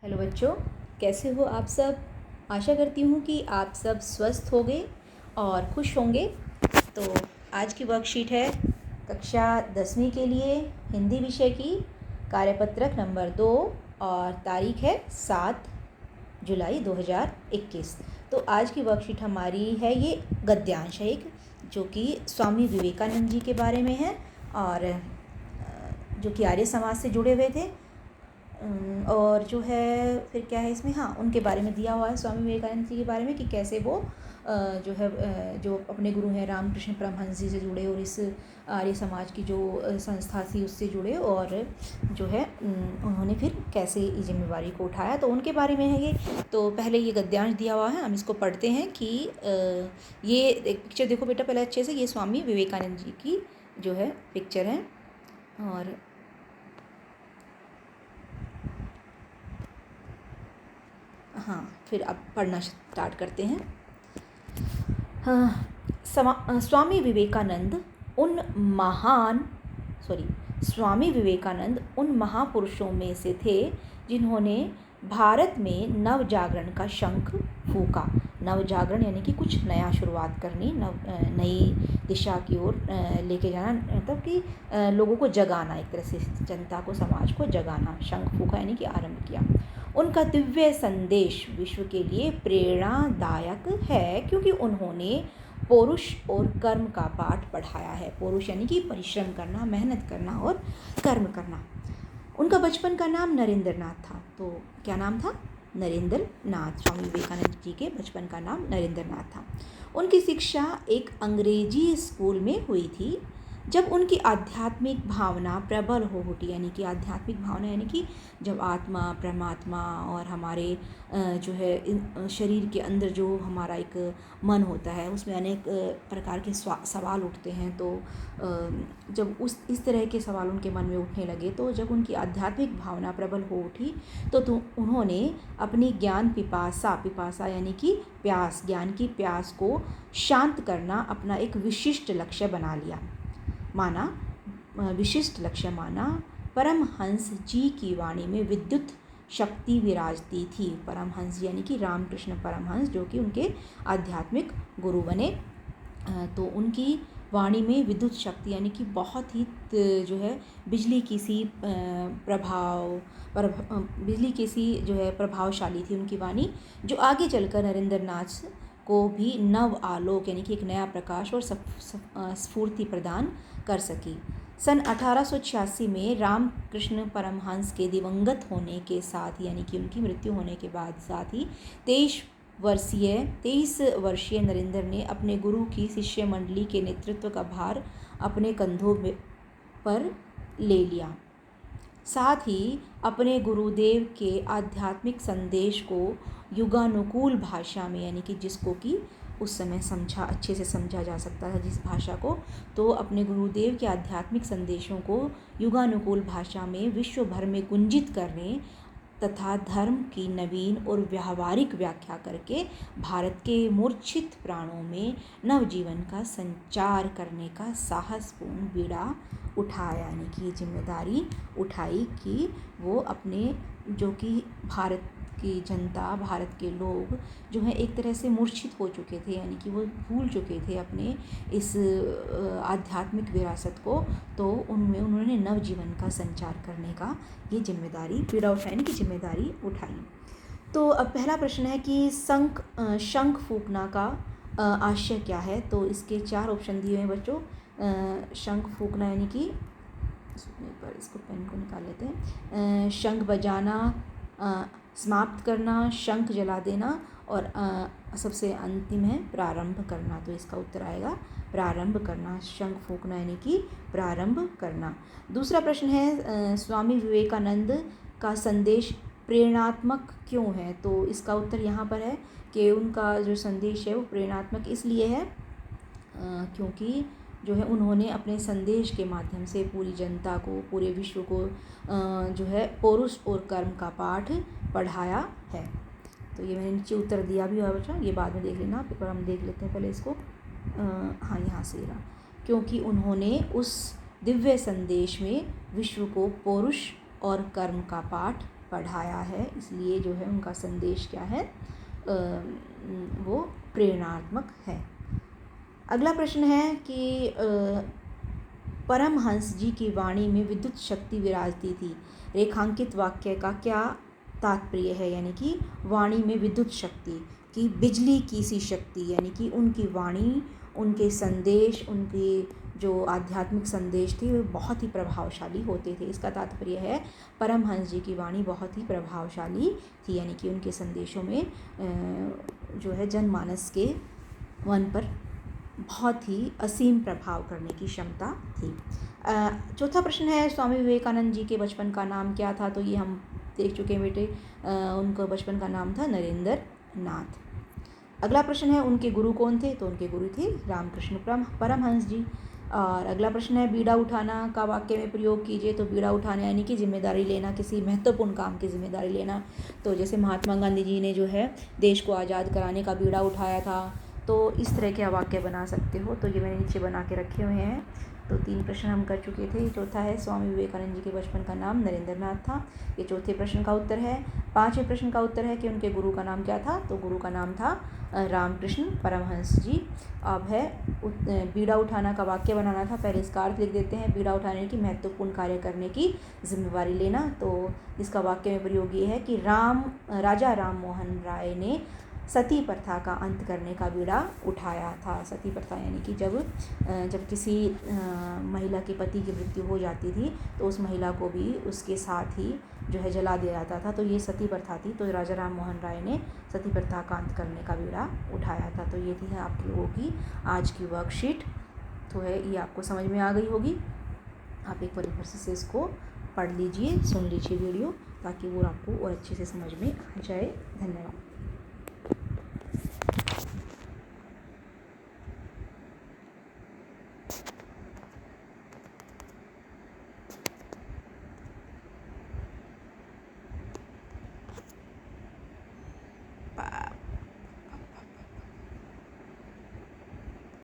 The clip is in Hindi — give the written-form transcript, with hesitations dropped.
हेलो बच्चों, कैसे हो आप सब। आशा करती हूँ कि आप सब स्वस्थ होंगे और खुश होंगे। तो आज की वर्कशीट है कक्षा 10वीं के लिए हिंदी विषय की, कार्यपत्रक नंबर 2 और तारीख है 7 जुलाई 2021। तो आज की वर्कशीट हमारी है, ये गद्यांश है एक, जो कि स्वामी विवेकानंद जी के बारे में है और जो कि आर्य समाज से जुड़े हुए थे। और जो है फिर क्या है इसमें, हाँ, उनके बारे में दिया हुआ है स्वामी विवेकानंद जी के बारे में कि कैसे वो जो है जो अपने गुरु हैं रामकृष्ण परमहंस जी से जुड़े और इस आर्य समाज की जो संस्था थी उससे जुड़े, और जो है उन्होंने फिर कैसे इस जिम्मेवारी को उठाया, तो उनके बारे में है ये। तो पहले ये गद्यांश दिया हुआ है, हम इसको पढ़ते हैं कि ये पिक्चर देखो बेटा पहले अच्छे से, ये स्वामी विवेकानंद जी की जो है पिक्चर है। और हाँ, फिर अब पढ़ना स्टार्ट करते हैं। स्वामी विवेकानंद उन महापुरुषों में से थे जिन्होंने भारत में नव जागरण का शंख फूंका। नव जागरण यानी कि कुछ नया शुरुआत करनी, नई दिशा की ओर लेके जाना, मतलब कि लोगों को जगाना, एक तरह से जनता को, समाज को जगाना। शंख फूंका यानी कि आरंभ किया। उनका दिव्य संदेश विश्व के लिए प्रेरणादायक है क्योंकि उन्होंने पौरुष और कर्म का पाठ पढ़ाया है। पौरुष यानी कि परिश्रम करना, मेहनत करना और कर्म करना। उनका बचपन का नाम नरेंद्र नाथ था। तो क्या नाम था? नरेंद्र नाथ। स्वामी विवेकानंद जी के बचपन का नाम नरेंद्र नाथ था। उनकी शिक्षा एक अंग्रेजी स्कूल में हुई थी। जब उनकी आध्यात्मिक भावना प्रबल हो उठी, यानी कि आध्यात्मिक भावना यानी कि जब आत्मा, परमात्मा और हमारे जो है शरीर के अंदर जो हमारा एक मन होता है, उसमें अनेक प्रकार के सवाल उठते हैं। तो जब इस तरह के सवाल उनके मन में उठने लगे, तो जब उनकी आध्यात्मिक भावना प्रबल हो उठी तो उन्होंने अपनी ज्ञान पिपासा यानी कि प्यास, ज्ञान की प्यास को शांत करना अपना एक विशिष्ट लक्ष्य माना। परमहंस जी की वाणी में विद्युत शक्ति विराजती थी। परमहंस यानी कि रामकृष्ण परमहंस, जो कि उनके आध्यात्मिक गुरु बने। तो उनकी वाणी में विद्युत शक्ति यानी कि बहुत ही जो है बिजली की सी जो है प्रभावशाली थी उनकी वाणी, जो आगे चलकर नरेंद्र नाथ को भी नव आलोक यानी कि एक नया प्रकाश और स्फूर्ति प्रदान कर सकी। सन 1886 में रामकृष्ण परमहंस के दिवंगत होने के साथ, यानी कि उनकी मृत्यु होने के बाद, साथ ही 23 वर्षीय नरेंद्र ने अपने गुरु की शिष्य मंडली के नेतृत्व का भार अपने कंधों पर ले लिया। साथ ही अपने गुरुदेव के आध्यात्मिक संदेश को युगानुकूल भाषा में, यानी कि जिसको कि उस समय अच्छे से समझा जा सकता था जिस भाषा को, तो अपने गुरुदेव के आध्यात्मिक संदेशों को युगानुकूल भाषा में विश्व भर में गुंजित करने तथा धर्म की नवीन और व्यावहारिक व्याख्या करके भारत के मूर्छित प्राणों में नवजीवन का संचार करने का साहसपूर्ण बीड़ा उठाया, यानी कि जिम्मेदारी उठाई कि वो अपने, जो कि भारत की जनता, भारत के लोग जो हैं एक तरह से मूर्छित हो चुके थे, यानी कि वो भूल चुके थे अपने इस आध्यात्मिक विरासत को, तो उनमें उन्होंने नवजीवन का संचार करने का ये बीड़ा उठाने की जिम्मेदारी उठाई। तो अब पहला प्रश्न है कि शंख फूंकना का आशय क्या है। तो इसके 4 ऑप्शन दिए हैं बच्चों। शंख फूंकना यानी कि, एक बार इसको पेन को निकाल लेते हैं, शंख बजाना, समाप्त करना, शंख जला देना, और सबसे अंतिम है प्रारंभ करना। तो इसका उत्तर आएगा प्रारंभ करना। शंख फूंकना यानी कि प्रारंभ करना। दूसरा प्रश्न है, स्वामी विवेकानंद का संदेश प्रेरणात्मक क्यों है। तो इसका उत्तर यहाँ पर है कि उनका जो संदेश है वो प्रेरणात्मक इसलिए है क्योंकि जो है उन्होंने अपने संदेश के माध्यम से पूरी जनता को, पूरे विश्व को जो है पौरुष और कर्म का पाठ पढ़ाया है। तो ये मैंने नीचे उत्तर दिया भी हुआ बच्चा, ये बाद में देख लेना, पेपर हम देख लेते हैं पहले इसको। हाँ, यहाँ से रहा, क्योंकि उन्होंने उस दिव्य संदेश में विश्व को पौरुष और कर्म का पाठ पढ़ाया है, इसलिए जो है उनका संदेश क्या है, वो प्रेरणात्मक है। अगला प्रश्न है कि परमहंस जी की वाणी में विद्युत शक्ति विराजती थी, रेखांकित वाक्य का क्या तात्पर्य है? यानी कि वाणी में विद्युत शक्ति की बिजली की सी शक्ति, यानी कि उनकी वाणी, उनके संदेश, उनके जो आध्यात्मिक संदेश थे वो बहुत ही प्रभावशाली होते थे। इसका तात्पर्य है परमहंस जी की वाणी बहुत ही प्रभावशाली थी, यानी कि उनके संदेशों में जो है जनमानस के मन पर बहुत ही असीम प्रभाव करने की क्षमता थी। चौथा प्रश्न है स्वामी विवेकानंद जी के बचपन का नाम क्या था? तो ये हम देख चुके हैं बेटे, उनका बचपन का नाम था नरेंद्र नाथ। अगला प्रश्न है उनके गुरु कौन थे? तो उनके गुरु थे रामकृष्ण परमहंस जी। और अगला प्रश्न है बीड़ा उठाना का वाक्य में प्रयोग कीजिए। तो बीड़ा उठाना यानी कि जिम्मेदारी लेना, किसी महत्वपूर्ण काम की जिम्मेदारी लेना। तो जैसे महात्मा गांधी जी ने जो है देश को आज़ाद कराने का बीड़ा उठाया था, तो इस तरह के वाक्य बना सकते हो। तो ये मैंने नीचे बना के रखे हुए हैं। तो 3 प्रश्न हम कर चुके थे। चौथा है स्वामी विवेकानंद जी के बचपन का नाम नरेंद्र नाथ था, ये चौथे प्रश्न का उत्तर है। 5वें प्रश्न का उत्तर है कि उनके गुरु का नाम क्या था? तो गुरु का नाम था रामकृष्ण परमहंस जी। अब है बीड़ा उठाना का वाक्य बनाना था। पहले इसका अर्थ लिख देते हैं। बीड़ा उठाने की महत्वपूर्ण कार्य करने की जिम्मेवारी लेना। तो इसका वाक्य में प्रयोग ये है कि राजा राम मोहन राय ने सती प्रथा का अंत करने का बीड़ा उठाया था। सती प्रथा यानी कि जब किसी महिला के पति की मृत्यु हो जाती थी तो उस महिला को भी उसके साथ ही जो है जला दिया जाता था। तो ये सती प्रथा थी। तो राजा राम मोहन राय ने सती प्रथा का अंत करने का बीड़ा उठाया था। तो ये थी आप लोगों की आज की वर्कशीट। तो है ये आपको समझ में आ गई होगी। आप एक बार फिर से इसको पढ़ लीजिए, सुन लीजिए वीडियो, ताकि वो आपको और अच्छे से समझ में आ जाए। धन्यवाद।